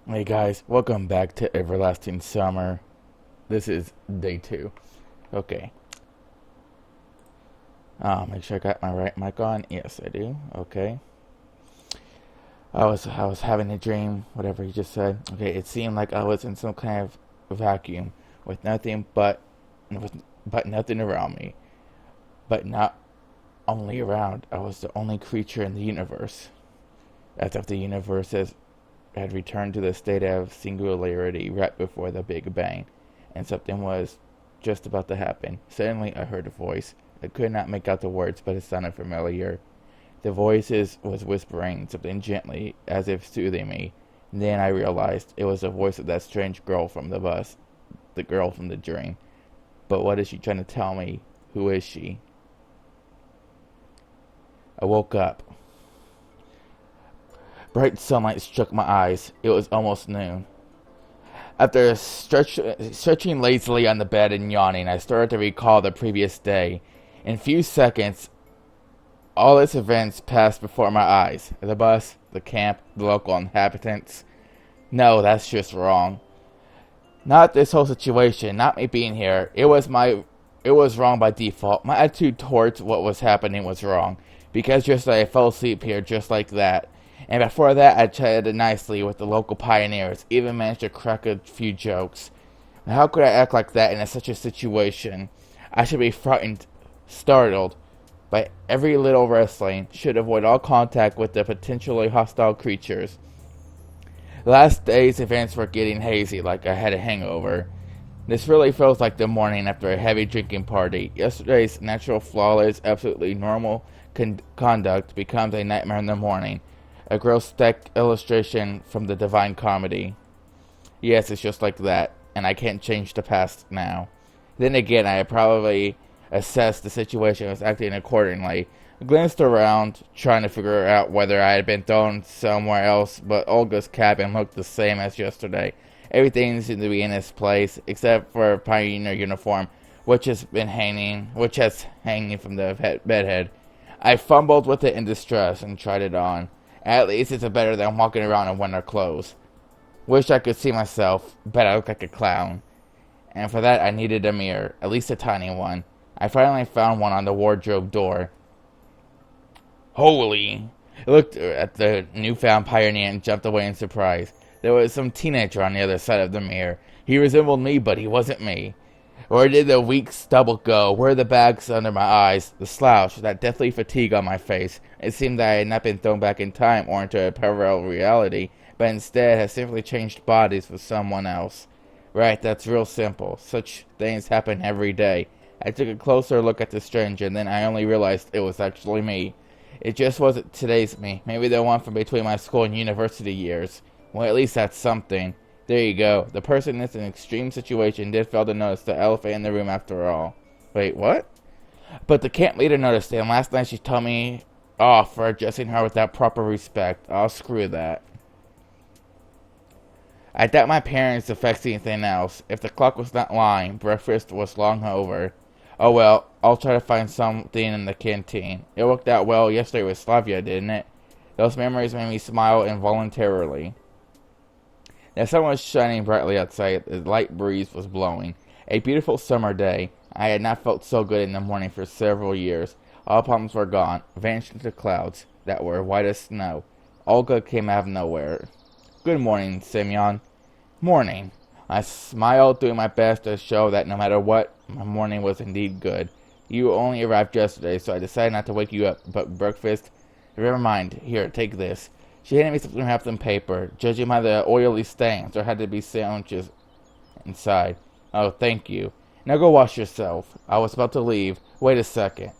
Hey guys, welcome back to Everlasting Summer. This is day 2. Okay. Make sure I got my right mic on. Yes, I do. Okay. I was having a dream, whatever you just said. Okay, it seemed like I was in some kind of vacuum with nothing but nothing around me. But not only around, I was the only creature in the universe. As if the had returned to the state of singularity right before the Big Bang, and something was just about to happen. Suddenly, I heard a voice. I could not make out the words, but it sounded familiar. The voice was whispering something gently, as if soothing me. Then I realized it was the voice of that strange girl from the bus, the girl from the dream. But what is she trying to tell me? Who is she? I woke up. Bright sunlight struck my eyes. It was almost noon. After stretching lazily on the bed and yawning, I started to recall the previous day. In a few seconds, all its events passed before my eyes. The bus, the camp, the local inhabitants. No, that's just wrong. Not this whole situation, not me being here. It was wrong by default. My attitude towards what was happening was wrong. Because yesterday I fell asleep here just like that. And before that I chatted nicely with the local pioneers, even managed to crack a few jokes. How could I act like that in such a situation? I should be frightened, startled by every little rustling, should avoid all contact with the potentially hostile creatures. The last day's events were getting hazy, like I had a hangover. This really feels like the morning after a heavy drinking party. Yesterday's natural, flawless, absolutely normal conduct becomes a nightmare in the morning. A grotesque illustration from the Divine Comedy. Yes, it's just like that, and I can't change the past now. Then again, I probably assessed the situation and was acting accordingly. I glanced around, trying to figure out whether I had been thrown somewhere else, but Olga's cabin looked the same as yesterday. Everything seemed to be in its place, except for a pioneer uniform, which has hanging from the bedhead. I fumbled with it in distress and tried it on. At least it's better than walking around in winter clothes. Wish I could see myself, but I look like a clown. And for that I needed a mirror, at least a tiny one. I finally found one on the wardrobe door. Holy! I looked at the newfound pioneer and jumped away in surprise. There was some teenager on the other side of the mirror. He resembled me, but he wasn't me. Where did the weak stubble go? Where are the bags under my eyes? The slouch, that deathly fatigue on my face? It seemed that I had not been thrown back in time or into a parallel reality, but instead had simply changed bodies with someone else. Right, that's real simple. Such things happen every day. I took a closer look at the stranger, and then I only realized it was actually me. It just wasn't today's me. Maybe the one from between my school and university years. Well, at least that's something. There you go. The person in this extreme situation did fail to notice the elephant in the room after all. Wait, what? But the camp leader noticed it, and last night she told me off for addressing her without proper respect. I'll screw that. I doubt my parents affects anything else. If the clock was not lying, breakfast was long over. Oh well, I'll try to find something in the canteen. It worked out well yesterday with Slavia, didn't it? Those memories made me smile involuntarily. The sun was shining brightly outside. The light breeze was blowing. A beautiful summer day. I had not felt so good in the morning for several years. All problems were gone, vanished into clouds that were white as snow. Olga came out of nowhere. Good morning, Semyon. Morning. I smiled, doing my best to show that no matter what, my morning was indeed good. You only arrived yesterday, so I decided not to wake you up. But breakfast? Never mind. Here, take this. She handed me something wrapped in paper. Judging by the oily stains, there had to be sandwiches inside. Oh, thank you. Now go wash yourself. I was about to leave. Wait a second.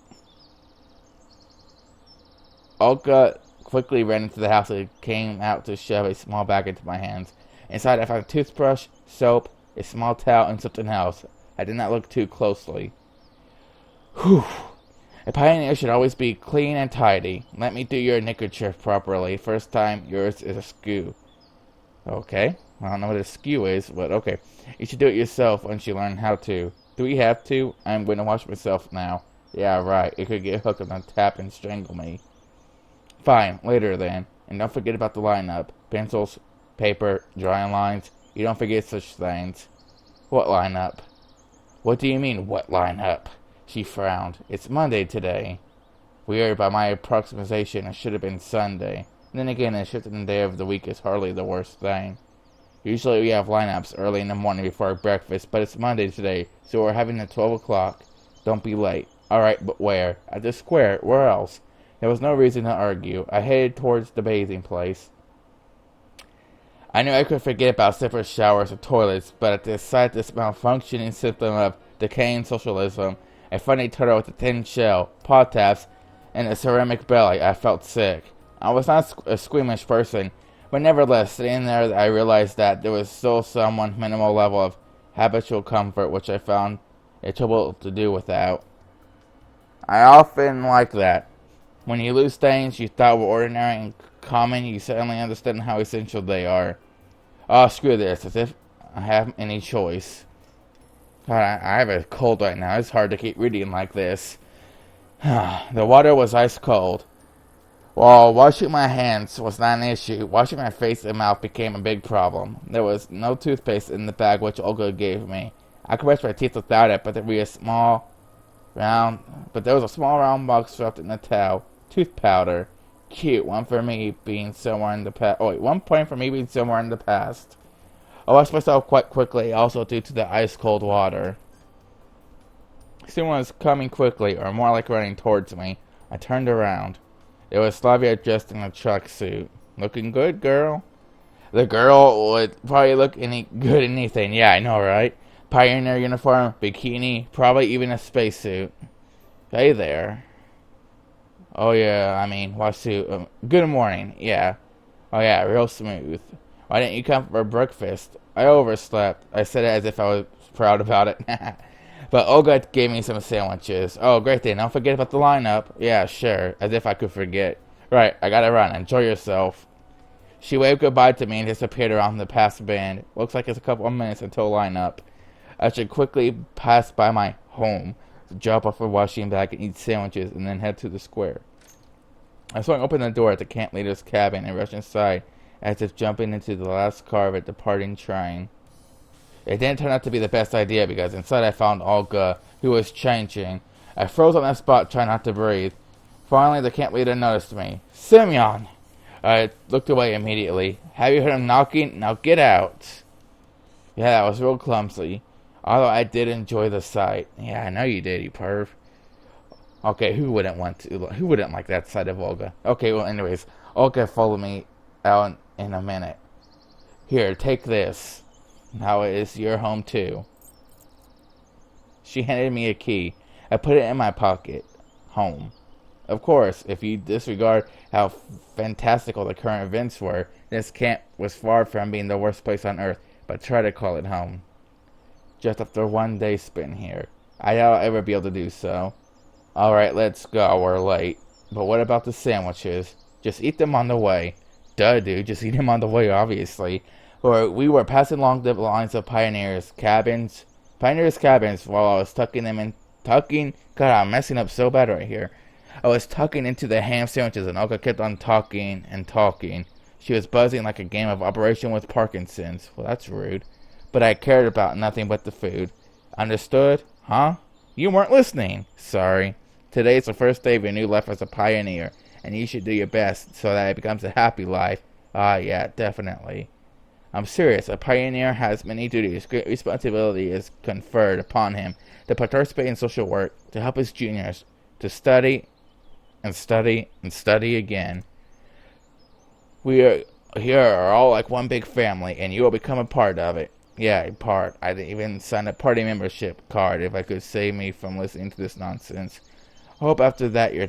Olga quickly ran into the house and came out to shove a small bag into my hands. Inside I found a toothbrush, soap, a small towel, and something else. I did not look too closely. Whew. A pioneer should always be clean and tidy. Let me do your neckerchief properly. First time, yours is askew. Okay. I don't know what a skew is, but okay. You should do it yourself once you learn how to. Do we have to? I'm going to wash myself now. Yeah, right. It could get hooked on the tap and strangle me. Fine. Later, then. And don't forget about the lineup. Pencils, paper, drawing lines. You don't forget such things. What lineup? What do you mean, what lineup? She frowned. It's Monday today. Weird, by my approximation, it should have been Sunday. And then again, a shift in the day of the week is hardly the worst thing. Usually we have lineups early in the morning before breakfast, but it's Monday today, so we're having it at 12 o'clock. Don't be late. Alright, but where? At the square. Where else? There was no reason to argue. I headed towards the bathing place. I knew I could forget about separate showers or toilets, but at the sight of this malfunctioning system of decaying socialism, a funny turtle with a tin shell, paw taps, and a ceramic belly, I felt sick. I was not a squeamish person, but nevertheless, sitting there, I realized that there was still some minimal level of habitual comfort which I found it trouble to do without. I often like that. When you lose things you thought were ordinary and common, you suddenly understand how essential they are. Oh, screw this, as if I have any choice. God, I have a cold right now. It's hard to keep reading like this. The water was ice cold. While washing my hands was not an issue, washing my face and mouth became a big problem. There was no toothpaste in the bag which Olga gave me. I could brush my teeth without it, but there was a small round box wrapped in a towel. Tooth powder. Cute. One point for me being somewhere in the past. I washed myself quite quickly, also due to the ice cold water. Someone was coming quickly, or more like running towards me. I turned around. It was Slavia dressed in a tracksuit. Looking good, girl? The girl would probably look any good in anything. Yeah, I know, right? Pioneer uniform, bikini, probably even a spacesuit. Hey there. Oh yeah, washsuit. Good morning. Yeah. Oh yeah, real smooth. Why didn't you come for breakfast? I overslept. I said it as if I was proud about it. But Olga gave me some sandwiches. Oh, great thing. Don't forget about the lineup. Yeah, sure. As if I could forget. Right, I gotta run. Enjoy yourself. She waved goodbye to me and disappeared around the past bend. Looks like it's a couple of minutes until lineup. I should quickly pass by my home, drop off a washing bag and eat sandwiches, and then head to the square. I swung open the door at the camp leader's cabin and rushed inside, as if jumping into the last car of a departing train. It didn't turn out to be the best idea, because inside I found Olga, who was changing. I froze on the spot, trying not to breathe. Finally, the camp leader noticed me. Semyon! I looked away immediately. Have you heard him knocking? Now get out. Yeah, that was real clumsy. Although I did enjoy the sight. Yeah, I know you did, you perv. Okay, who wouldn't like that sight of Olga? Okay, well, anyways, Olga followed me out in a minute. Here, take this. Now it is your home, too. She handed me a key. I put it in my pocket. Home. Of course, if you disregard how fantastical the current events were, this camp was far from being the worst place on earth, but try to call it home. Just after one day spent here, I doubt I'll ever be able to do so. Alright, let's go, we're late. But what about the sandwiches? Just eat them on the way. Duh, dude, just eat them on the way, obviously. We were passing along the lines of pioneers' cabins while I was tucking them in. God, I'm messing up so bad right here. I was tucking into the ham sandwiches, and Olga kept on talking and talking. She was buzzing like a game of Operation with Parkinson's. Well, that's rude. But I cared about nothing but the food. Understood? Huh? You weren't listening. Sorry. Today's the first day of your new life as a pioneer, and you should do your best so that it becomes a happy life. Ah, yeah, definitely. I'm serious. A pioneer has many duties. Great responsibility is conferred upon him to participate in social work, to help his juniors, to study and study and study again. We are all like one big family, and you will become a part of it. Yeah, part. I'd even sign a party membership card if I could save me from listening to this nonsense. I hope after your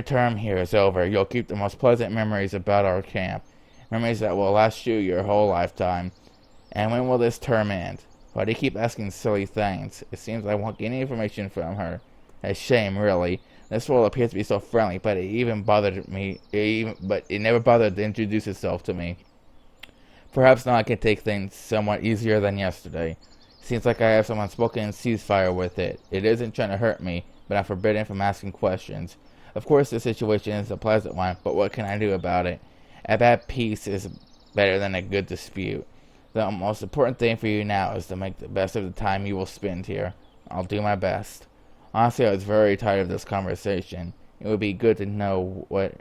term here is over, you'll keep the most pleasant memories about our camp. Memories that will last you your whole lifetime. And when will this term end? Why do you keep asking silly things? It seems I won't get any information from her. A shame, really. This world appears to be so friendly, but it never bothered to introduce itself to me. Perhaps now I can take things somewhat easier than yesterday. Seems like I have some unspoken ceasefire with it. It isn't trying to hurt me, but I'm forbidden from asking questions. Of course, the situation is a pleasant one, but what can I do about it? A bad peace is better than a good dispute. The most important thing for you now is to make the best of the time you will spend here. I'll do my best. Honestly, I was very tired of this conversation. It would be good to know where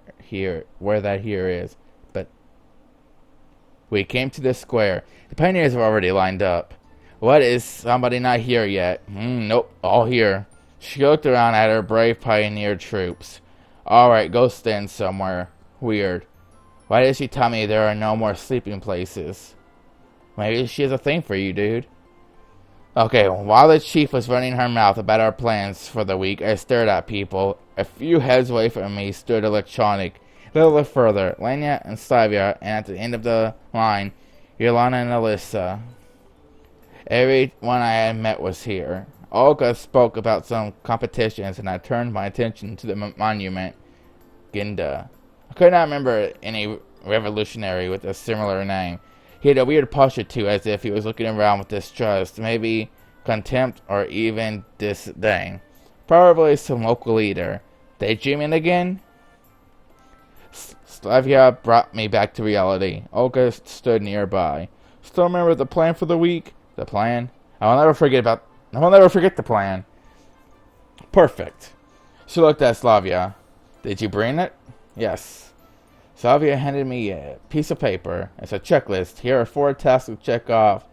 that here is. But we came to the square. The pioneers were already lined up. What, is somebody not here yet? Nope, all here. She looked around at her brave pioneer troops. Alright, go stand somewhere. Weird. Why did she tell me there are no more sleeping places? Maybe she has a thing for you, dude. Okay, while the chief was running her mouth about our plans for the week, I stared at people. A few heads away from me stood Electronic. A little further, Lenya and Slavia, and at the end of the line, Yolanda and Alyssa. Everyone I had met was here. Olga spoke about some competitions, and I turned my attention to the monument, Ginda. I could not remember any revolutionary with a similar name. He had a weird posture, too, as if he was looking around with distrust, maybe contempt, or even disdain. Probably some local leader. Daydreaming again? Slavia brought me back to reality. Olga stood nearby. Still remember the plan for the week? The plan? I will never forget the plan. Perfect. She looked at Slavia. Did you bring it? Yes. Slavia handed me a piece of paper. It's a checklist. Here are 4 tasks to check off.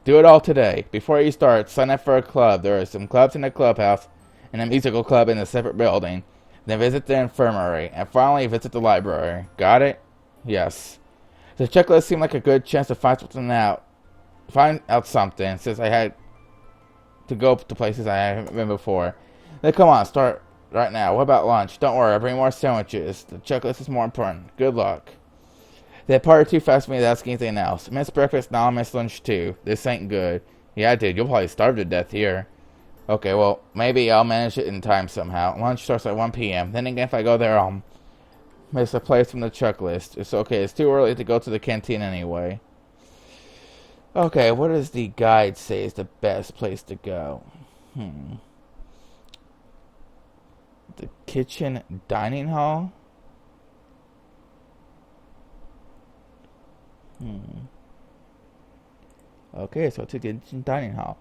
Do it all today. Before you start, sign up for a club. There are some clubs in the clubhouse and a musical club in a separate building. Then visit the infirmary. And finally, visit the library. Got it? Yes. The checklist seemed like a good chance to find out something, since I had to go to places I haven't been before. Then come on, start right now. What about lunch? Don't worry, I'll bring more sandwiches. The checklist is more important. Good luck. They parted too fast for me to ask anything else. Missed breakfast, now I miss lunch too. This ain't good. Yeah, dude, you'll probably starve to death here. Okay, well, maybe I'll manage it in time somehow. Lunch starts at 1 p.m. Then again, if I go there, I'll miss a place from the checklist. It's okay, it's too early to go to the canteen anyway. Okay, what does the guide say is the best place to go? The kitchen dining hall? Okay, so to the kitchen dining hall.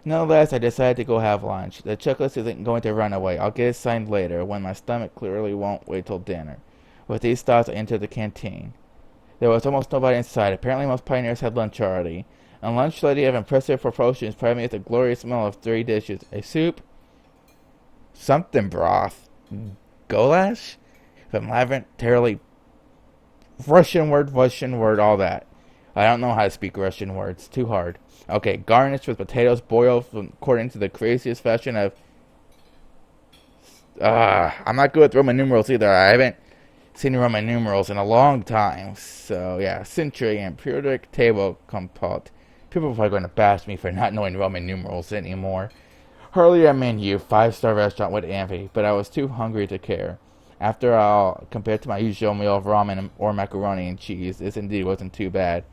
Nonetheless, I decided to go have lunch. The checklist isn't going to run away. I'll get it signed later, when my stomach clearly won't wait till dinner. With these thoughts, I entered the canteen. There was almost nobody inside. Apparently most pioneers had lunch already. A lunch lady of impressive proportions provided me with a glorious meal of 3 dishes. A soup, something broth, goulash, from terribly Russian word, all that. I don't know how to speak Russian words. Too hard. Okay, garnished with potatoes boiled according to the craziest fashion of... I'm not good with Roman numerals either. I haven't seen Roman numerals in a long time. So, yeah, century and periodic table compote. People are probably going to bash me for not knowing Roman numerals anymore. Hardly a menu, 5-star restaurant with envy, but I was too hungry to care. After all, compared to my usual meal of ramen or macaroni and cheese, this indeed wasn't too bad.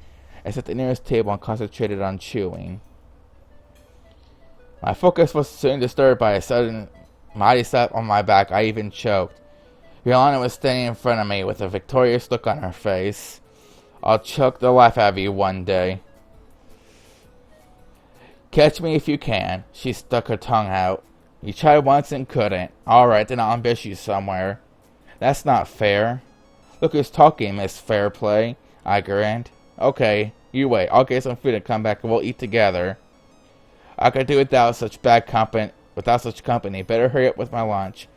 I sat at the nearest table and concentrated on chewing. My focus was soon disturbed by a sudden mighty slap on my back. I even choked. Yolanda was standing in front of me with a victorious look on her face. I'll choke the life out of you one day. Catch me if you can. She stuck her tongue out. You tried once and couldn't. Alright, then I'll ambush you somewhere. That's not fair. Look who's talking, Miss Fairplay. I grinned. Okay, you wait. I'll get some food and come back and we'll eat together. I could do without such company. Better hurry up with my lunch.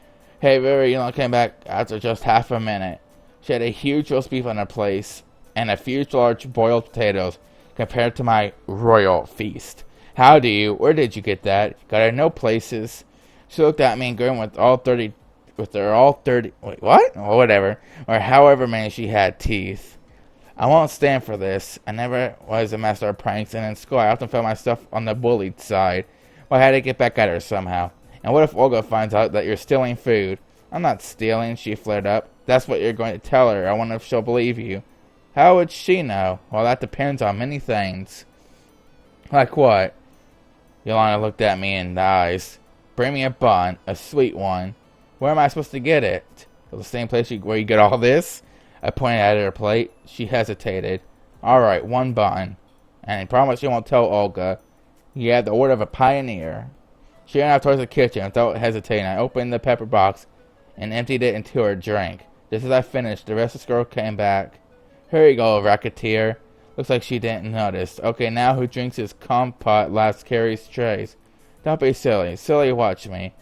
Hey, Very, came back after just half a minute. She had a huge roast beef on her plate and a few large boiled potatoes compared to my royal feast. How do you? Where did you get that? Got her no places. She looked at me and grinned with all 30, wait, what? Or whatever. Or however many she had teeth. I won't stand for this. I never was a master of pranks, and in school I often found myself on the bullied side. Well, I had to get back at her somehow. And what if Olga finds out that you're stealing food? I'm not stealing, she flared up. That's what you're going to tell her. I wonder if she'll believe you. How would she know? Well, that depends on many things. Like what? Yolanda looked at me in the eyes. Bring me a bun, a sweet one. Where am I supposed to get it? The same place where you get all this? I pointed at her plate. She hesitated. Alright, one bun. And I promise you won't tell Olga. You have the order of a pioneer. She ran out towards the kitchen without hesitating. I opened the pepper box and emptied it into her drink. Just as I finished, the restless girl came back. Here you go, racketeer. Looks like she didn't notice. Okay, now who drinks his compote last carries trays? Don't be silly. Silly, watch me.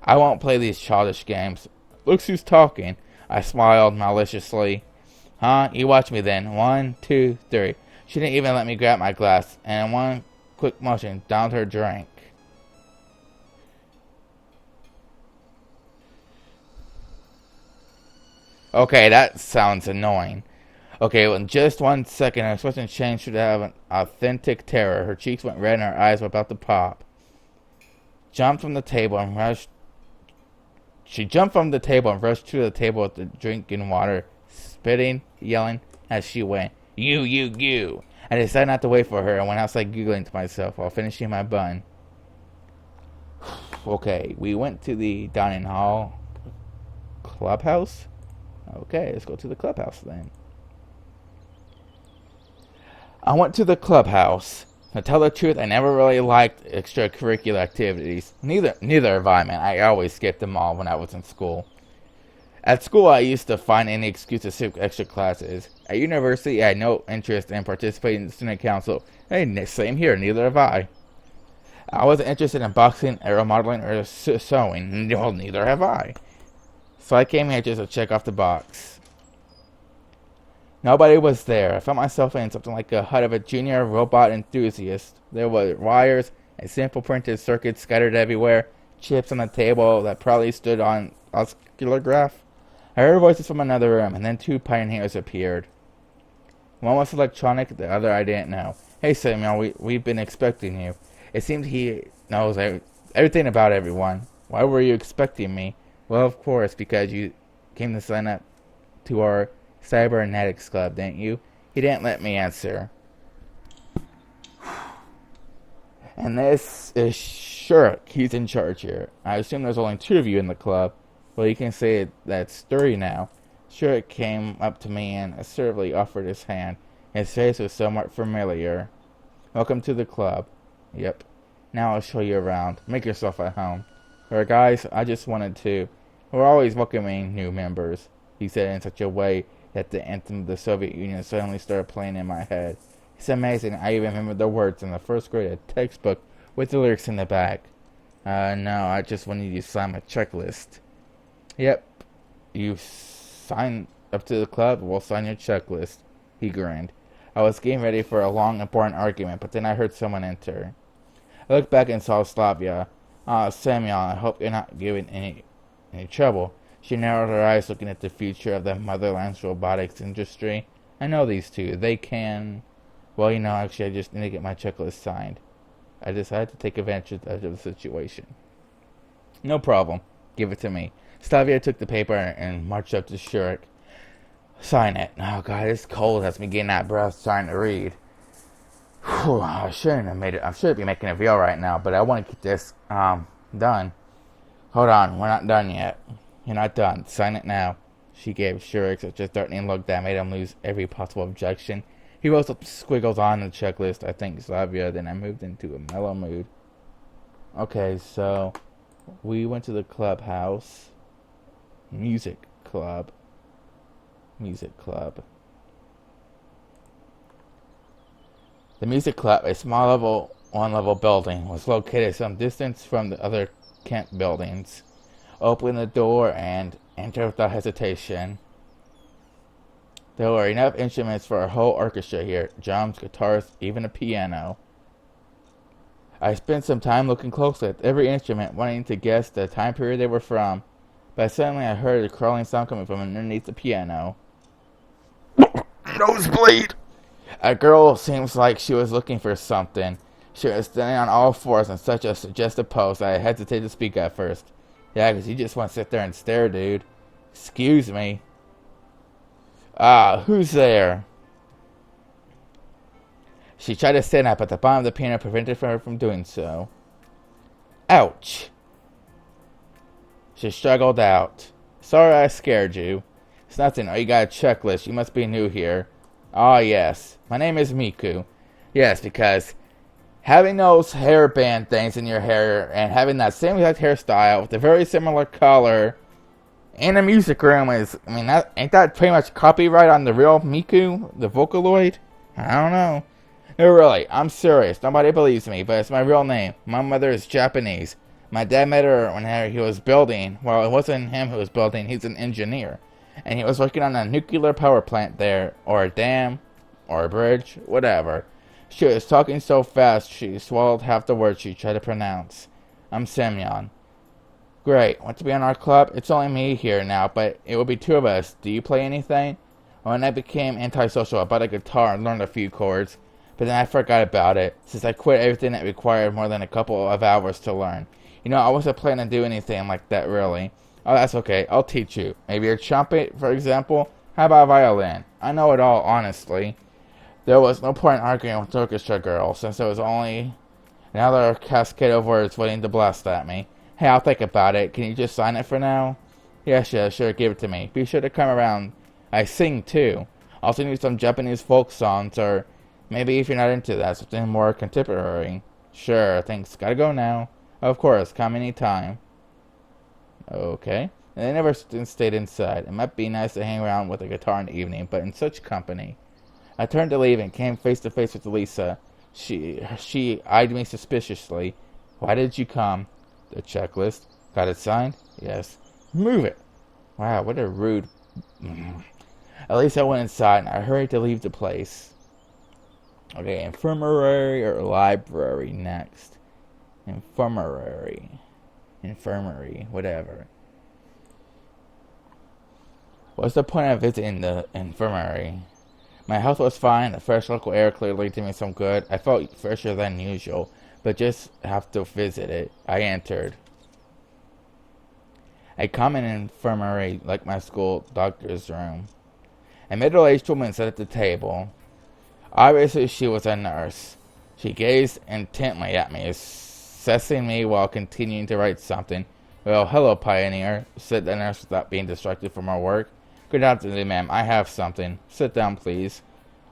I won't play these childish games. Looks who's talking. I smiled maliciously. Huh? You watch me then. 1, 2, 3. She didn't even let me grab my glass, and in one quick motion, downed her drink. Okay, that sounds annoying. Okay, well, in just 1 second, her expression changed to have an authentic terror. Her cheeks went red and her eyes were about to pop. Jumped from the table and rushed. She jumped from the table and rushed to the table with the drink and water, spitting, yelling as she went. You. I decided not to wait for her and went outside giggling to myself while finishing my bun. Okay, we went to the dining hall clubhouse. Okay, let's go to the clubhouse then. I went to the clubhouse. To tell the truth, I never really liked extracurricular activities. Neither have I, man. I always skipped them all when I was in school. At school, I used to find any excuse to skip extra classes. At university, I had no interest in participating in the student council. Hey, same here. Neither have I. I wasn't interested in boxing, aero modeling, or sewing. Well, neither have I. So I came here just to check off the box. Nobody was there. I found myself in something like a hut of a junior robot enthusiast. There were wires and simple printed circuits scattered everywhere, chips on the table that probably stood on oscillograph. I heard voices from another room, and then 2 pioneers appeared. One was electronic, the other I didn't know. Hey Samuel, we've been expecting you. It seems he knows everything about everyone. Why were you expecting me? Well, of course, because you came to sign up to our Cybernetics Club, didn't you? He didn't let me answer. And this is Shirk. He's in charge here. I assume there's only 2 of you in the club. Well, you can say that's 3 now. Shirk came up to me and assertively offered his hand. His face was somewhat familiar. Welcome to the club. Yep. Now I'll show you around. Make yourself at home. Alright, guys, I just wanted to. We're always welcoming new members, he said in such a way that the anthem of the Soviet Union suddenly started playing in my head. It's amazing. I even remember the words in the first grade textbook with the lyrics in the back. No, I just wanted you to sign my checklist. Yep. You sign up to the club, we'll sign your checklist. He grinned. I was getting ready for a long, important argument, but then I heard someone enter. I looked back and saw Slavia. Samuel, I hope you're not giving any trouble. She narrowed her eyes, looking at the future of the motherland's robotics industry. I know these 2. They can. Well, actually, I just need to get my checklist signed. I decided to take advantage of the situation. No problem. Give it to me. Slavia took the paper and marched up to Shirk. Sign it. Oh, God, it's cold. That's me getting out of breath trying to read. Whew, I shouldn't have made it. I should be making a video right now, but I want to get this done. Hold on. We're not done yet. You're not done. Sign it now. She gave Shirk such a threatening look that made him lose every possible objection. He wrote some squiggles on the checklist. I think Slavia. Then I moved into a mellow mood. Okay, so we went to the clubhouse. Music club. The music club, a small one-level building, was located some distance from the other camp buildings. Opened the door and entered without hesitation. There were enough instruments for a whole orchestra here. Drums, guitars, even a piano. I spent some time looking closely at every instrument, wanting to guess the time period they were from. But suddenly I heard a crawling sound coming from underneath the piano. Nosebleed! A girl seems like she was looking for something. She was standing on all fours in such a suggestive pose that I hesitated to speak at first. Yeah, 'cause you just want to sit there and stare, dude. Excuse me. Who's there? She tried to stand up, but the bottom of the piano prevented her from doing so. Ouch. She struggled out. Sorry I scared you. It's nothing. Oh, you got a checklist. You must be new here. Ah, yes. My name is Miku. Yes, because having those hairband things in your hair and having that same exact hairstyle with a very similar color in a music room is, I mean, ain't that pretty much copyright on the real Miku, the Vocaloid? I don't know. No, really, I'm serious. Nobody believes me, but it's my real name. My mother is Japanese. My dad met her when he was building. Well, it wasn't him who was building. He's an engineer. And he was working on a nuclear power plant there, or a dam, or a bridge, whatever. She was talking so fast she swallowed half the words she tried to pronounce. I'm Semyon. Great. Want to be on our club? It's only me here now, but it will be two of us. Do you play anything? When I became antisocial, I bought a guitar and learned a few chords, but then I forgot about it, since I quit everything that required more than a couple of hours to learn. You know, I wasn't planning to do anything like that, really. Oh, that's okay. I'll teach you. Maybe a trumpet, for example? How about a violin? I know it all, honestly. There was no point arguing with the orchestra girl, since there was only another cascade of words waiting to blast at me. Hey, I'll think about it. Can you just sign it for now? Yes, sure, give it to me. Be sure to come around. I sing, too. I'll sing you some Japanese folk songs, or maybe if you're not into that, something more contemporary. Sure, thanks. Gotta go now. Of course, come any time. Okay. And they never stayed inside. It might be nice to hang around with a guitar in the evening, but in such company. I turned to leave and came face to face with Lisa. She eyed me suspiciously. Why did you come? The checklist. Got it signed? Yes. Move it. Wow, what a rude... At least I went inside and I hurried to leave the place. Okay, infirmary or library next. Infirmary, whatever. What's the point of visiting the infirmary? My health was fine, the fresh local air clearly did me some good. I felt fresher than usual, but just have to visit it. I entered. A common infirmary like my school doctor's room. A middle-aged woman sat at the table. Obviously she was a nurse. She gazed intently at me, assessing me while continuing to write something. Well, hello, Pioneer, said the nurse without being distracted from her work. Good afternoon, ma'am. I have something. Sit down, please.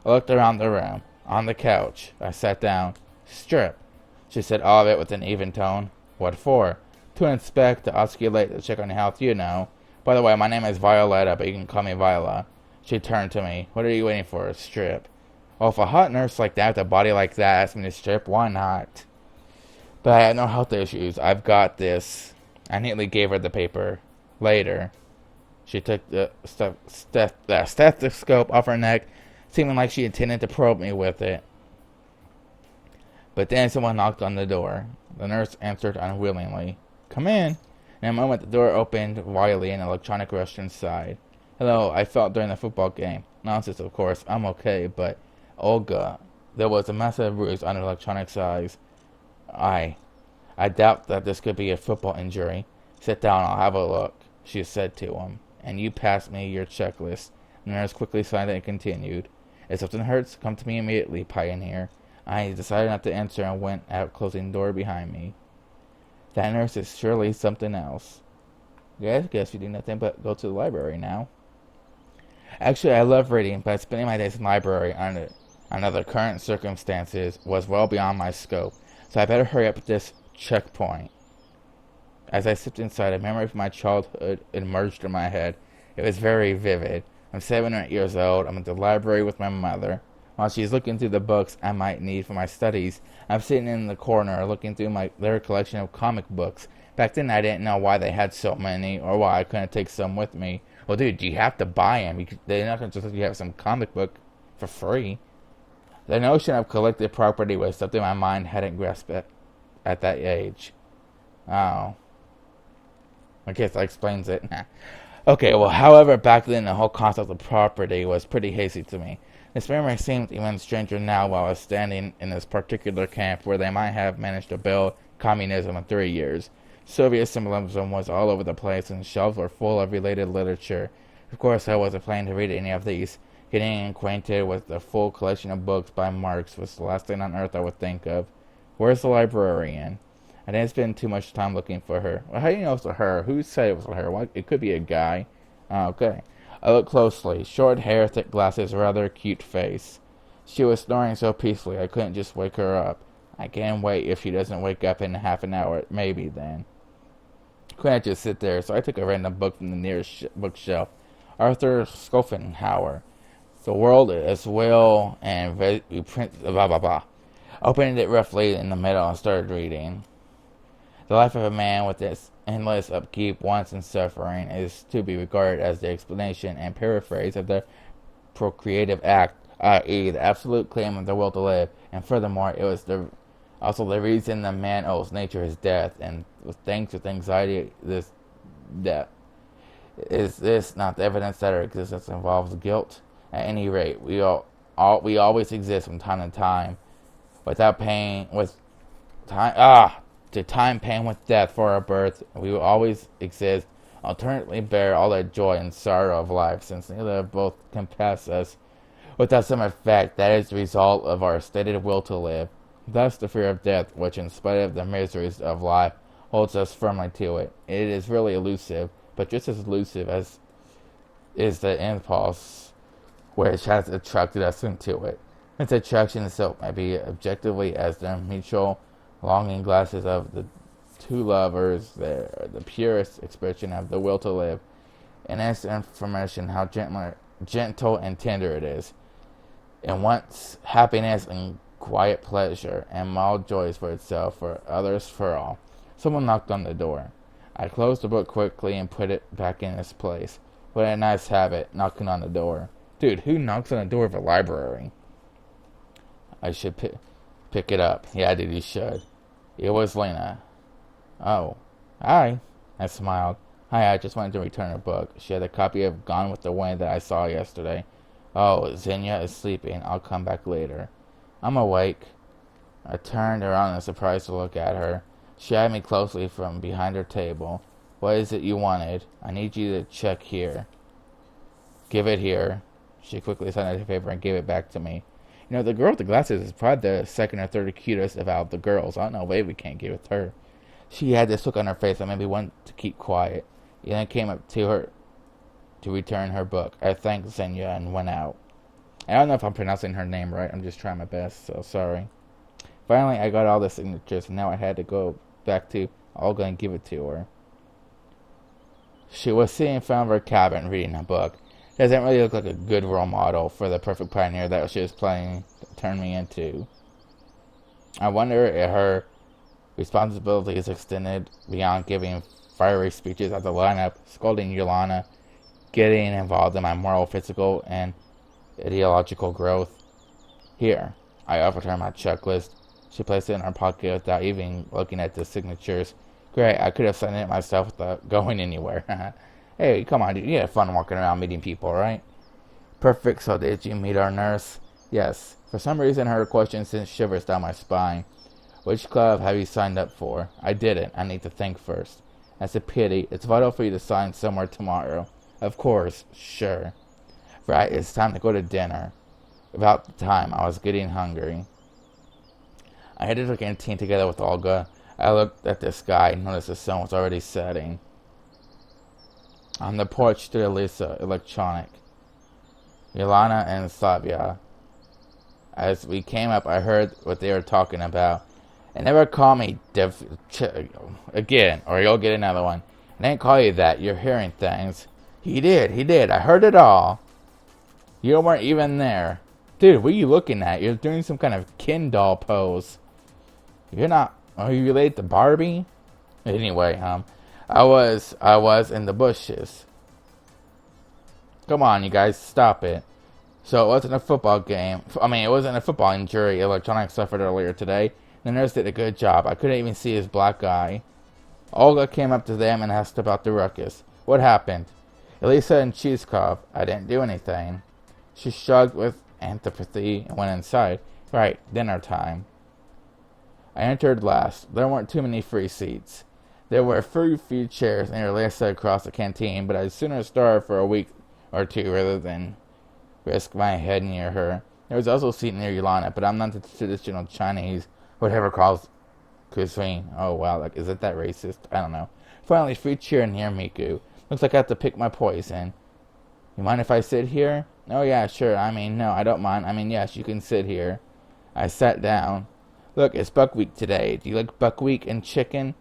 I looked around the room. On the couch. I sat down. Strip, she said, all of it with an even tone. What for? To inspect, to osculate, to check on your health, you know. By the way, my name is Violetta, but you can call me Viola. She turned to me. What are you waiting for? Strip. Well, if a hot nurse like that with a body like that asked me to strip, why not? But I have no health issues. I've got this. I neatly gave her the paper. Later. She took the stethoscope off her neck, seeming like she intended to probe me with it. But then someone knocked on the door. The nurse answered unwillingly. Come in. In a moment, the door opened wildly and an electronic rushed inside. Hello, I fell during the football game. Nonsense, of course. I'm okay, but... Olga. There was a massive bruise on her electronic's eyes. I doubt that this could be a football injury. Sit down, I'll have a look, she said to him. And you pass me your checklist. The nurse quickly signed it and continued. If something hurts, come to me immediately, Pioneer. I decided not to answer and went out, closing the door behind me. That nurse is surely something else. Yes, guess you do nothing but go to the library now. Actually, I love reading, but spending my days in the library under the current circumstances was well beyond my scope, so I better hurry up at this checkpoint. As I stepped inside, a memory of my childhood emerged in my head. It was very vivid. I'm 7 or 8 years old. I'm at the library with my mother. While she's looking through the books I might need for my studies, I'm sitting in the corner looking through their collection of comic books. Back then, I didn't know why they had so many or why I couldn't take some with me. Well, dude, you have to buy them. They're not going to just let you have some comic book for free. The notion of collective property was something my mind hadn't grasped at that age. Oh. I guess that explains it. Okay, well, however, back then the whole concept of property was pretty hazy to me. This memory seemed even stranger now while I was standing in this particular camp where they might have managed to build communism in 3 years. Soviet symbolism was all over the place and shelves were full of related literature. Of course, I wasn't planning to read any of these. Getting acquainted with the full collection of books by Marx was the last thing on earth I would think of. Where's the librarian? I didn't spend too much time looking for her. Well, how do you know it's a her? Who said it was a her? Well, it could be a guy. Okay. I looked closely. Short hair, thick glasses, rather cute face. She was snoring so peacefully I couldn't just wake her up. I can't wait if she doesn't wake up in half an hour. Maybe then. Couldn't just sit there, so I took a random book from the nearest bookshelf. Arthur Schopenhauer. The World as Will and Reprint blah blah blah. Opened it roughly in the middle and started reading. The life of a man with its endless upkeep, wants, and suffering is to be regarded as the explanation and paraphrase of the procreative act, i.e., the absolute claim of the will to live, and furthermore, it was also the reason the man owes nature his death, and thanks with anxiety this death. Is this not the evidence that our existence involves guilt? At any rate, we always exist from time to time, without pain, with time, to time pain with death for our birth. We will always exist, alternately bear all the joy and sorrow of life, since neither of both can pass us without some effect. That is the result of our stated will to live. Thus the fear of death, which in spite of the miseries of life, holds us firmly to it. It is really elusive, but just as elusive as is the impulse which has attracted us into it. Its attraction itself may be objectively as the mutual longing glasses of the two lovers, the purest expression of the will to live, and its information how gentle and tender it is. It wants happiness and quiet pleasure, and mild joys for itself, for others, for all. Someone knocked on the door. I closed the book quickly and put it back in its place. What a nice habit, knocking on the door. Dude, who knocks on the door of a library? I should pick it up. Yeah, dude, you should. It was Lena. Oh. Hi. I smiled. Hi, I just wanted to return her book. She had a copy of Gone with the Wind that I saw yesterday. Oh, Xenia is sleeping. I'll come back later. I'm awake. I turned around in surprise to look at her. She eyed me closely from behind her table. What is it you wanted? I need you to check here. Give it here. She quickly signed a paper and gave it back to me. You know, the girl with the glasses is probably the second or third cutest of all the girls. I don't know why we can't give it to her. She had this look on her face that made me want to keep quiet. He then came up to her to return her book. I thanked Xenia and went out. I don't know if I'm pronouncing her name right. I'm just trying my best, so sorry. Finally, I got all the signatures, and now I had to go back to Olga and give it to her. She was sitting in front of her cabin reading a book. Doesn't really look like a good role model for the perfect pioneer that she was planning to turn me into. I wonder if her responsibilities extended beyond giving fiery speeches at the lineup, scolding Yolana, getting involved in my moral, physical, and ideological growth. Here, I offered her my checklist. She placed it in her pocket without even looking at the signatures. Great, I could have signed it myself without going anywhere. Hey, come on, dude. You had fun walking around meeting people, right? Perfect. So did you meet our nurse? Yes. For some reason, her question sent shivers down my spine. Which club have you signed up for? I didn't. I need to think first. That's a pity. It's vital for you to sign somewhere tomorrow. Of course. Sure. Right, it's time to go to dinner. About the time, I was getting hungry. I headed to the canteen together with Olga. I looked at the sky and noticed the sun was already setting. On the porch stood Elisa, electronic, Yolana, and Slavia. As we came up, I heard what they were talking about. And never call me again, or you'll get another one. I didn't call you that. You're hearing things. He did. I heard it all. You weren't even there. Dude, what are you looking at? You're doing some kind of Ken doll pose. You're not... Are you related to Barbie? Anyway, I was in the bushes. Come on, you guys, stop it. So it wasn't a football game. It wasn't a football injury Electronic suffered earlier today. The nurse did a good job. I couldn't even see his black eye. Olga came up to them and asked about the ruckus. What happened? Elisa and Cheeskov. I didn't do anything. She shrugged with antipathy and went inside. Right, dinner time. I entered last. There weren't too many free seats. There were few chairs near Elisa across the canteen, but I'd sooner starve for a week or two rather than risk my head near her. There was also a seat near Yolana, but I'm not the traditional Chinese, whatever calls cuisine. Oh wow, is it that racist? I don't know. Finally, free chair near Miku. Looks like I have to pick my poison. You mind if I sit here? Oh, yeah, sure. I mean, no, I don't mind. I mean, yes, you can sit here. I sat down. Look, it's Buckwheat today. Do you like buckwheat and chicken?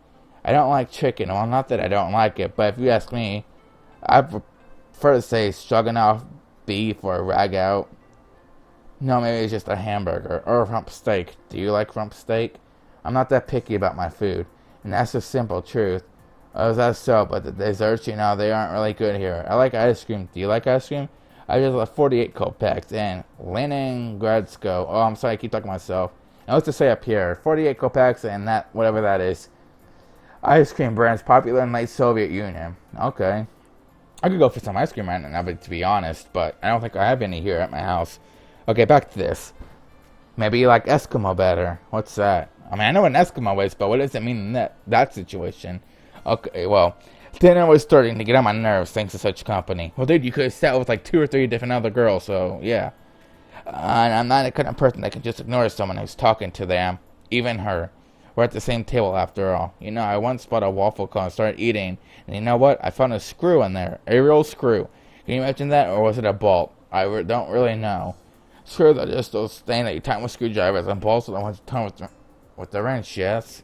I don't like chicken. Well, not that I don't like it, but if you ask me, I prefer to say stroganoff beef or ragout. No, maybe it's just a hamburger or a rump steak. Do you like rump steak? I'm not that picky about my food, and that's the simple truth. Oh, that's so, but the desserts, they aren't really good here. I like ice cream. Do you like ice cream? I just left 48 Kopecks in Leningradsko. Oh, I'm sorry, I keep talking to myself. And let's just say up here, 48 Kopecks and that, whatever that is. Ice cream brands popular in late Soviet Union. Okay. I could go for some ice cream right now, to be honest, but I don't think I have any here at my house. Okay, back to this. Maybe you like Eskimo better. What's that? I mean, I know what an Eskimo is, but what does it mean in that situation? Okay, well, dinner was starting to get on my nerves thanks to such company. Well, dude, you could have sat with like 2 or 3 different other girls, so yeah. And I'm not the kind of person that can just ignore someone who's talking to them, even her. We're at the same table after all. I once bought a waffle cone and started eating, and you know what? I found a screw in there. A real screw. Can you imagine that, or was it a bolt? I don't really know. Screws are just those things that you tighten with screwdrivers, and bolts are the ones you turn with the wrench, yes?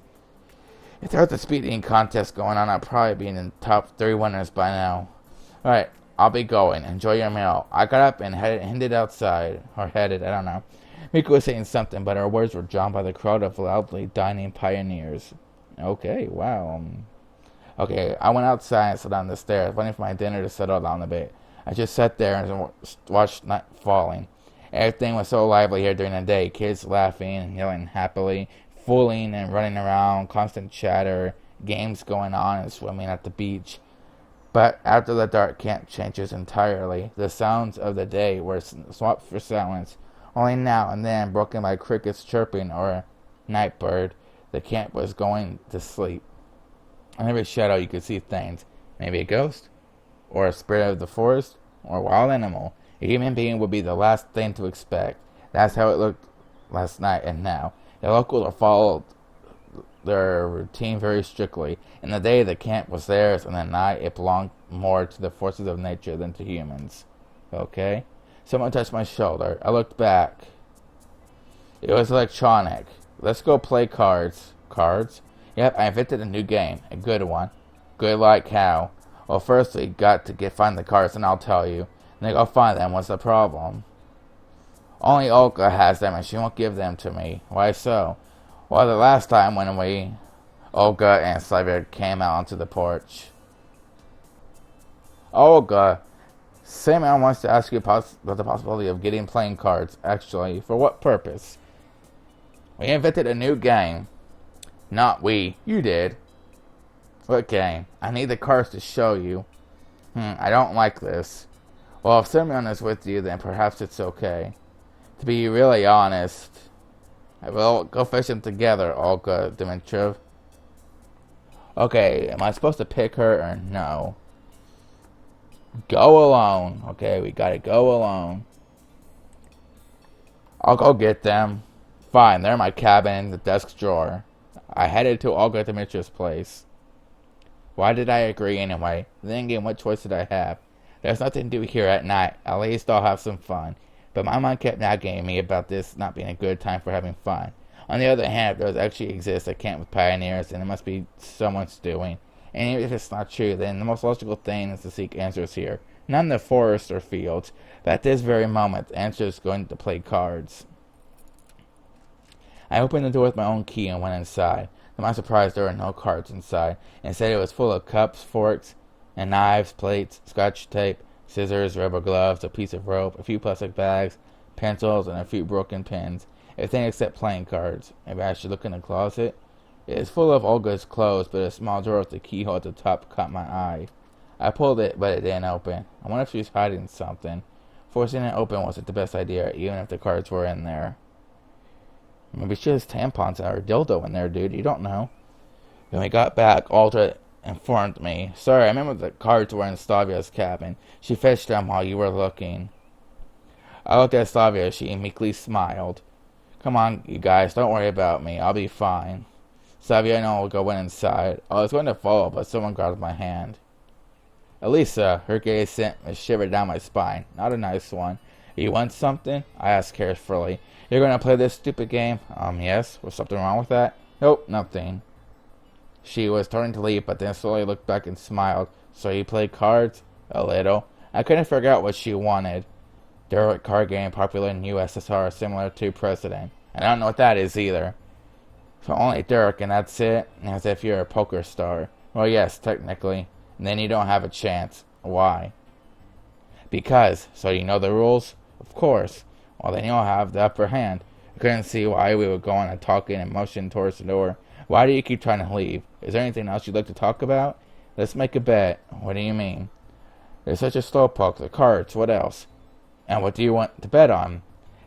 If there was a speed eating contest going on, I'd probably be in the top 3 winners by now. Alright, I'll be going. Enjoy your meal. I got up and headed outside. Or headed, I don't know. Miko was saying something, but her words were drowned by the crowd of loudly dining pioneers. Okay, wow. Okay, I went outside and sat on the stairs, waiting for my dinner to settle down a bit. I just sat there and watched night falling. Everything was so lively here during the day. Kids laughing and yelling happily, fooling and running around, constant chatter, games going on and swimming at the beach. But after the dark camp changes entirely, the sounds of the day were swapped for silence, only now and then broken by crickets chirping or a night bird. The camp was going to sleep. In every shadow you could see things, maybe a ghost, or a spirit of the forest, or a wild animal. A human being would be the last thing to expect. That's how it looked last night and now. The locals followed their routine very strictly. In the day, the camp was theirs, and at night, it belonged more to the forces of nature than to humans. Okay? Someone touched my shoulder. I looked back. It was electronic. Let's go play cards. Cards? Yep, I invented a new game. A good one. Good like how? Well, first we got to find the cards, and I'll tell you. And then go find them. What's the problem? Only Olga has them, and she won't give them to me. Why so? Well, the last time when Olga and Slavia came out onto the porch. Olga, Samuel wants to ask you about the possibility of getting playing cards. Actually, for what purpose? We invented a new game. Not we. You did. What game? I need the cards to show you. I don't like this. Well, if Simeon is with you, then perhaps it's okay. To be really honest, we'll go fishing together, Olga Dimitrov. Okay, am I supposed to pick her or no? Go alone. Okay, we gotta go alone. I'll go get them. Fine, they're in my cabin in the desk drawer. I headed to Olga Dimitrov's place. Why did I agree anyway? Then again, what choice did I have? There's nothing to do here at night. At least I'll have some fun. But my mind kept nagging me about this not being a good time for having fun. On the other hand, if there actually exists a camp with pioneers, then it must be someone's doing. And even if it's not true, then the most logical thing is to seek answers here. Not in the forest or fields, but at this very moment, the answer is going to play cards. I opened the door with my own key and went inside. To my surprise, there were no cards inside. Instead, it was full of cups, forks, and knives, plates, scotch tape, scissors, rubber gloves, a piece of rope, a few plastic bags, pencils, and a few broken pens. Everything except playing cards. Maybe I should look in the closet. It is full of Olga's clothes, but a small drawer with a keyhole at the top caught my eye. I pulled it, but it didn't open. I wonder if she was hiding something. Forcing it open wasn't the best idea, even if the cards were in there. Maybe she has tampons or a dildo in there, dude. You don't know. When we got back, Olga informed me. Sorry, I remember the cards were in Slavia's cabin. She fetched them while you were looking. I looked at Slavia. She meekly smiled. Come on, you guys. Don't worry about me. I'll be fine. Slavia and Olga went inside. I was going to follow, but someone grabbed my hand. Elisa, her gaze sent a shiver down my spine. Not a nice one. You want something? I asked carefully. You're gonna play this stupid game? Yes. Was something wrong with that? Nope, nothing. She was turning to leave, but then slowly looked back and smiled. So you play cards? A little. I couldn't figure out what she wanted. Derek card game popular in USSR, similar to President. I don't know what that is either. So only Derek, and that's it? As if you're a poker star. Well, yes, technically. And then you don't have a chance. Why? Because. So you know the rules? Of course. Well, then you'll have the upper hand. I couldn't see why we would go on a talking and motion towards the door. Why do you keep trying to leave? Is there anything else you'd like to talk about? Let's make a bet. What do you mean? You're such a slowpoke. The cards. What else? And what do you want to bet on?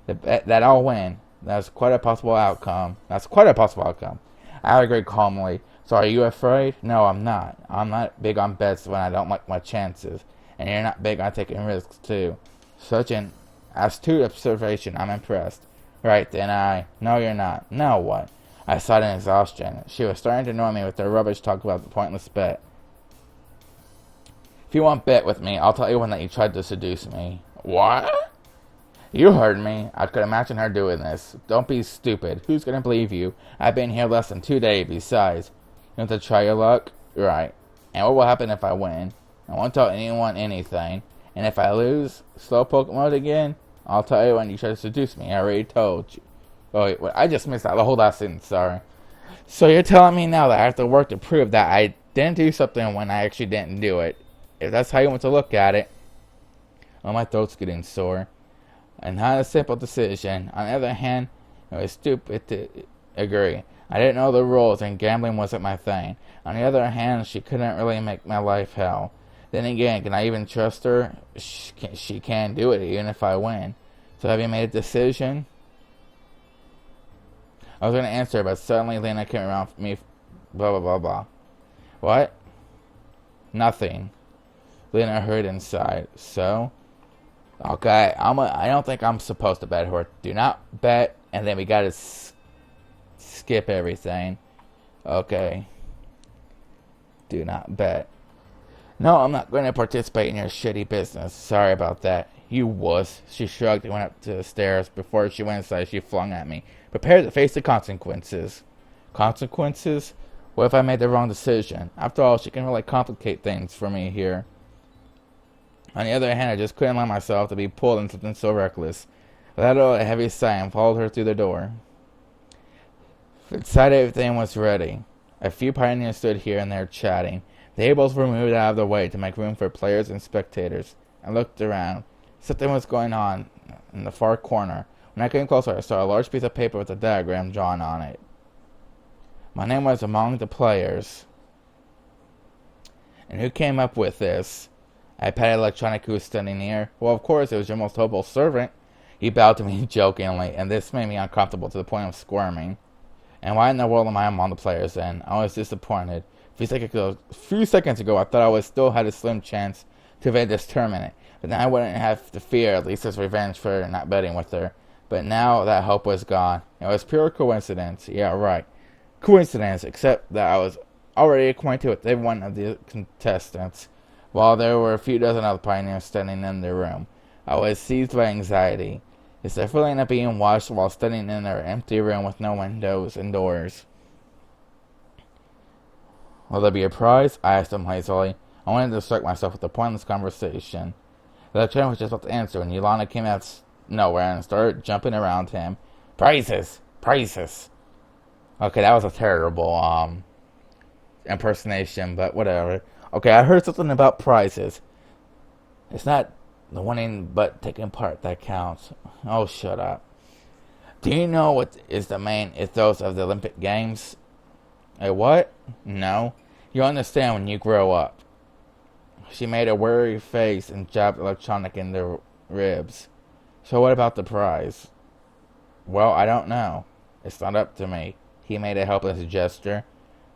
The bet that I'll win. That's quite a possible outcome. I agreed calmly. So are you afraid? No, I'm not. I'm not big on bets when I don't like my chances. And you're not big on taking risks, too. Such an astute observation. I'm impressed. Right, then No, you're not. Now what? I sighed in exhaustion. She was starting to annoy me with her rubbish talk about the pointless bet. If you want bet with me, I'll tell everyone that you tried to seduce me. What? You heard me. I could imagine her doing this. Don't be stupid. Who's gonna believe you? I've been here less than 2 days. Besides, you want to try your luck? Right. And what will happen if I win? I won't tell anyone anything. And if I lose, slowpoke mode again, I'll tell everyone you tried to seduce me. I already told you. Oh, wait, I just missed out the whole last sentence. Sorry. So you're telling me now that I have to work to prove that I didn't do something when I actually didn't do it? If that's how you want to look at it. Oh, my throat's getting sore. And not a simple decision. On the other hand, it was stupid to agree. I didn't know the rules, and gambling wasn't my thing. On the other hand, she couldn't really make my life hell. Then again, can I even trust her? She can do it, even if I win. So have you made a decision? I was going to answer, but suddenly Lena came around for me. Blah, blah, blah, blah. What? Nothing. Lena heard inside. So? Okay, I don't think I'm supposed to bet her. Do not bet, and then we gotta skip everything. Okay. Do not bet. No, I'm not going to participate in your shitty business. Sorry about that. You wuss. She shrugged and went up to the stairs. Before she went inside, she flung at me. Prepare to face the consequences. Consequences? What if I made the wrong decision? After all, she can really complicate things for me here. On the other hand, I just couldn't allow myself to be pulled into something so reckless. Without a heavy sigh, I followed her through the door. Inside, everything was ready. A few pioneers stood here and there chatting. The tables were moved out of the way to make room for players and spectators. I looked around. Something was going on in the far corner. When I came closer, I saw a large piece of paper with a diagram drawn on it. My name was among the players. And who came up with this? I patted Electronic, who was standing near. Well, of course, it was your most hopeful servant. He bowed to me jokingly, and this made me uncomfortable to the point of squirming. And why in the world am I among the players then? I was disappointed. A few seconds ago, I thought I still had a slim chance to evade this tournament. But then I wouldn't have to fear Lisa's revenge for not betting with her. But now that hope was gone. It was pure coincidence. Yeah, right. Coincidence, except that I was already acquainted with every one of the contestants. While there were a few dozen other pioneers standing in their room, I was seized by anxiety. It's the feeling of being watched while standing in their empty room with no windows and doors. Will there be a prize? I asked him lazily. I wanted to distract myself with a pointless conversation. The lieutenant was just about to answer when Yolanda came out of nowhere and started jumping around him. Prizes! Prizes! Okay, that was a terrible impersonation, but whatever. Okay, I heard something about prizes. It's not the winning, but taking part that counts. Oh, shut up. Do you know what is the main ethos of the Olympic Games? A what? No. You'll understand when you grow up. She made a worried face and jabbed Electronic in the ribs. So what about the prize? Well, I don't know. It's not up to me. He made a helpless gesture.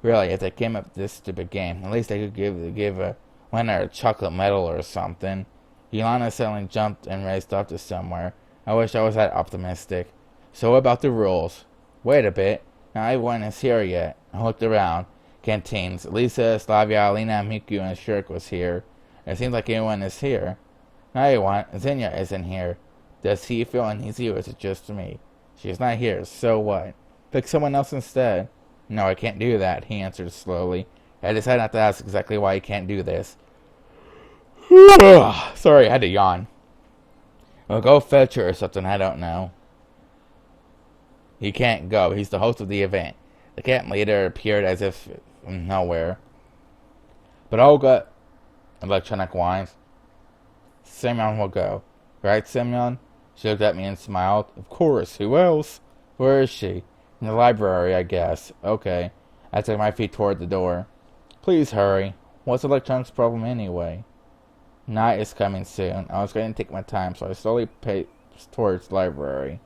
Really, if they came up with this stupid game, at least they could give a winner a chocolate medal or something. Yolanda suddenly jumped and raced off to somewhere. I wish I was that optimistic. So what about the rules? Wait a bit. Not everyone is here yet. I looked around. Canteens. Lisa, Slavia, Alina, Miku, and Shirk was here. It seems like anyone is here. No, anyone. Xenia isn't here. Does he feel uneasy or is it just me? She's not here, so what? Pick someone else instead. No, I can't do that, he answered slowly. I decided not to ask exactly why he can't do this. Sorry, I had to yawn. Well, go fetch her or something, I don't know. He can't go. He's the host of the event. The camp leader appeared as if from nowhere. But Olga, electronic whines. Semyon will go. Right, Semyon? She looked at me and smiled. Of course, who else? Where is she? In the library, I guess. Okay. I took my feet toward the door. Please hurry. What's electronics problem anyway? Night is coming soon. I was going to take my time, so I slowly paced towards the library.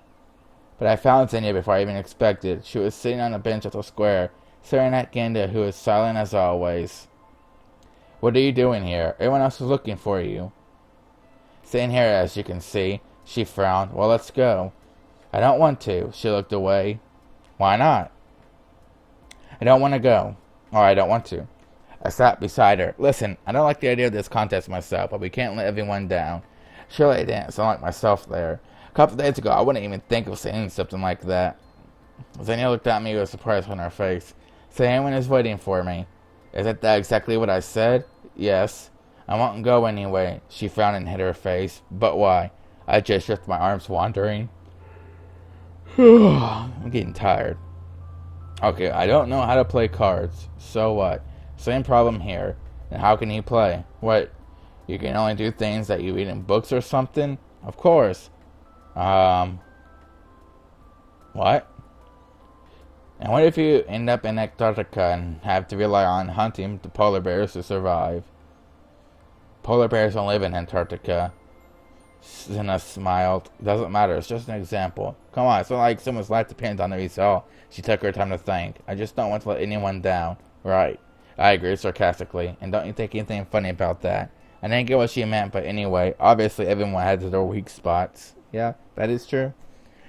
But I found Xenia before I even expected. She was sitting on a bench at the square, staring at Genda, who was silent as always. What are you doing here? Everyone else is looking for you. Sitting here, as you can see. She frowned. Well, let's go. I don't want to. She looked away. Why not? I don't want to go. Or I don't want to. I sat beside her. Listen, I don't like the idea of this contest myself, but we can't let everyone down. Surely I didn't sound like myself there. A couple of days ago, I wouldn't even think of saying something like that. Xenia looked at me with surprise on her face. Say, anyone is waiting for me. Isn't that exactly what I said? Yes. I won't go anyway. She frowned and hid her face. But why? I just shifted my arms, wandering. I'm getting tired. Okay, I don't know how to play cards. So what? Same problem here. And how can you play? What? You can only do things that you read in books or something? Of course. What? And what if you end up in Antarctica and have to rely on hunting the polar bears to survive? Polar bears don't live in Antarctica. Xena smiled. Doesn't matter, it's just an example. Come on, it's not like someone's life depends on the result. She took her time to think. I just don't want to let anyone down. Right. I agree sarcastically. And don't you think anything funny about that? I didn't get what she meant, but anyway, obviously everyone has their weak spots. Yeah, that is true.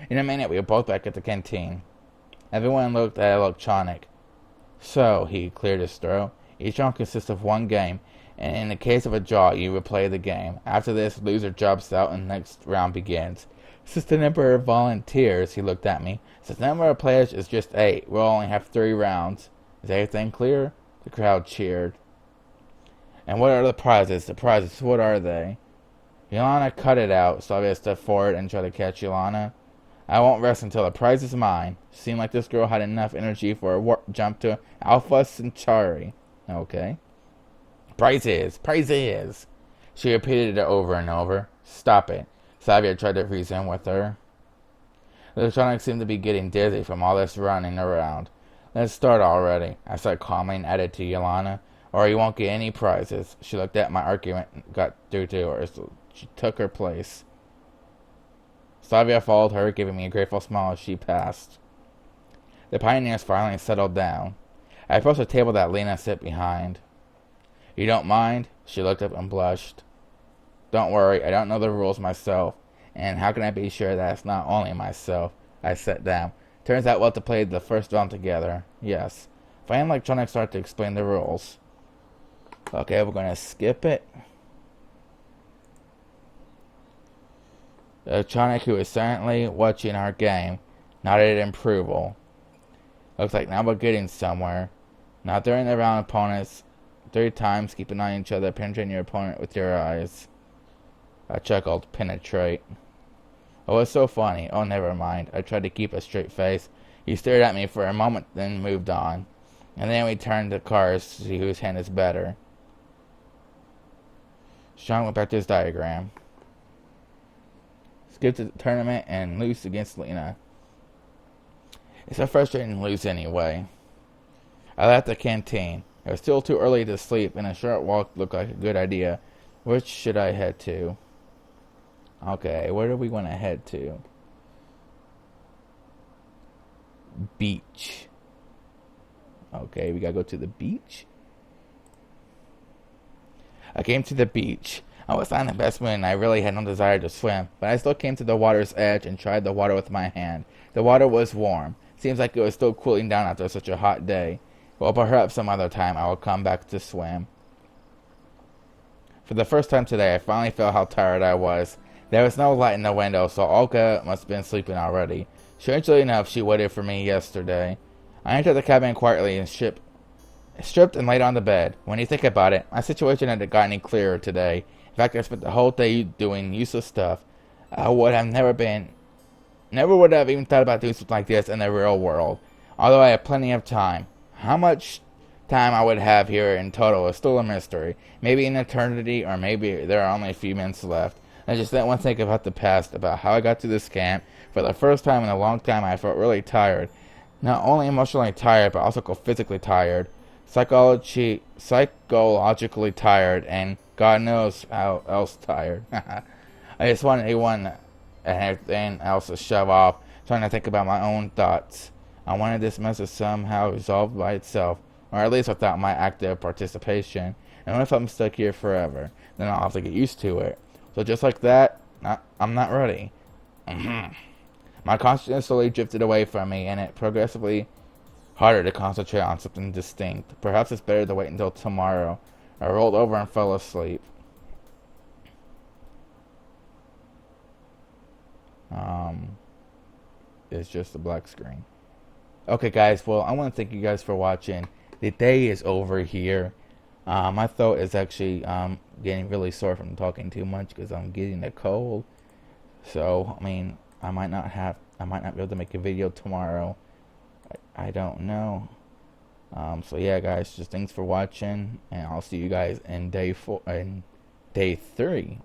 In a minute, we were both back at the canteen. Everyone looked at electronic. So, he cleared his throat. Each round consists of one game, and in the case of a draw, you replay the game. After this, loser drops out and the next round begins. Since the number of volunteers, he looked at me. Since the number of players is just 8, we'll only have 3 rounds. Is everything clear? The crowd cheered. And what are the prizes? The prizes, what are they? Yolana cut it out. Sylvia stepped forward and tried to catch Yolana. I won't rest until the prize is mine. Seemed like this girl had enough energy for a warp jump to Alpha Centauri. Okay. Prize is. She repeated it over and over. Stop it. Sylvia tried to reason with her. The electronics seemed to be getting dizzy from all this running around. Let's start already, I said calmly and added to Yolana, or you won't get any prizes. She looked at my argument and got through to her, so she took her place. Sylvia followed her, giving me a grateful smile as she passed. The pioneers finally settled down. I approached a table that Lena sat behind. You don't mind? She looked up and blushed. Don't worry, I don't know the rules myself, and how can I be sure that it's not only myself? I sat down. Turns out we'll have to play the first round together. Yes. Fine Electronics started to explain the rules. Okay, we're going to skip it. Electronic, who is silently watching our game, nodded in approval. Looks like now we're getting somewhere. Now during the round, opponents 3 times keep an eye on each other, penetrating your opponent with your eyes. I chuckled. Penetrate. Oh, it's so funny. Oh, never mind. I tried to keep a straight face. He stared at me for a moment, then moved on. And then we turned the cards to see whose hand is better. Sean went back to his diagram. Skipped the tournament and lose against Lena. It's so frustrating to lose anyway. I left the canteen. It was still too early to sleep, and a short walk looked like a good idea. Which should I head to? Okay, where do we want to head to? Beach. Okay, we gotta go to the beach. I came to the beach. I was not in the best mood and I really had no desire to swim, but I still came to the water's edge and tried the water with my hand. The water was warm. Seems like it was still cooling down after such a hot day. Well, perhaps some other time I will come back to swim. For the first time today, I finally felt how tired I was. There was no light in the window, so Olga must have been sleeping already. Strangely enough, she waited for me yesterday. I entered the cabin quietly and stripped and laid on the bed. When you think about it, my situation hadn't gotten any clearer today. In fact, I spent the whole day doing useless stuff. I would have never would have even thought about doing something like this in the real world. Although I have plenty of time. How much time I would have here in total is still a mystery. Maybe an eternity, or maybe there are only a few minutes left. I just didn't want to think about the past, about how I got to this camp. For the first time in a long time, I felt really tired. Not only emotionally tired, but also physically tired. Psychologically tired, and God knows how else tired. I just wanted anyone and everything else to shove off, trying to think about my own thoughts. I wanted this mess to somehow resolve by itself, or at least without my active participation. And what if I'm stuck here forever? Then I'll have to get used to it. So just like that, I'm not ready. My consciousness slowly drifted away from me, and it progressively harder to concentrate on something distinct. Perhaps it's better to wait until tomorrow. I rolled over and fell asleep. It's just a black screen. Okay, guys. Well, I want to thank you guys for watching. The day is over here. My throat is actually getting really sore from talking too much because I'm getting a cold. So, I mean, I might not be able to make a video tomorrow. I don't know. So yeah, guys, just thanks for watching, and I'll see you guys in day 3.